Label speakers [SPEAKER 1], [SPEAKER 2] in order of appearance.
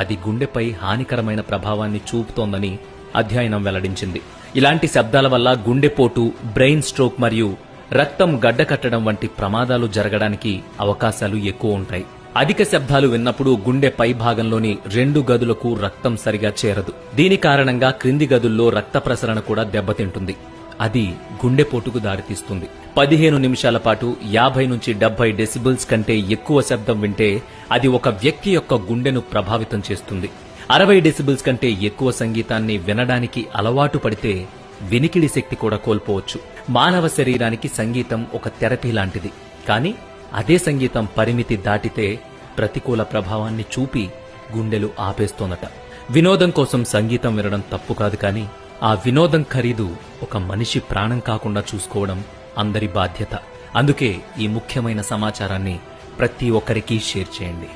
[SPEAKER 1] అది గుండెపై హానికరమైన ప్రభావాన్ని చూపుతోందని అధ్యయనం వెల్లడించింది. ఇలాంటి శబ్దాల వల్ల గుండెపోటు, బ్రెయిన్ స్ట్రోక్ మరియు రక్తం గడ్డకట్టడం వంటి ప్రమాదాలు జరగడానికి అవకాశాలు ఎక్కువ ఉంటాయి. అధిక శబ్దాలు విన్నప్పుడు గుండె పై భాగంలోని 2 గదులకు రక్తం సరిగా చేరదు. దీని కారణంగా క్రింది గదుల్లో రక్త ప్రసరణ కూడా దెబ్బతింటుంది. అది గుండెపోటుకు దారితీస్తుంది. 15 నిమిషాల పాటు 50 నుంచి 70 డెసిబుల్స్ కంటే ఎక్కువ శబ్దం వింటే అది ఒక వ్యక్తి యొక్క గుండెను ప్రభావితం చేస్తుంది. 60 డెసిబుల్స్ కంటే ఎక్కువ సంగీతాన్ని వినడానికి అలవాటు పడితే వినికిడి శక్తి కూడా కోల్పోవచ్చు. మానవ శరీరానికి సంగీతం ఒక థెరపీ లాంటిది. కానీ అదే సంగీతం పరిమితి దాటితే ప్రతికూల ప్రభావాన్ని చూపి గుండెలు ఆపేస్తోందట. వినోదం కోసం సంగీతం వినడం తప్పు కాదు, కానీ ఆ వినోదం ఖరీదు ఒక మనిషి ప్రాణం కాకుండా చూసుకోవడం అందరి బాధ్యత. అందుకే ఈ ముఖ్యమైన సమాచారాన్ని ప్రతి ఒక్కరికి షేర్ చేయండి.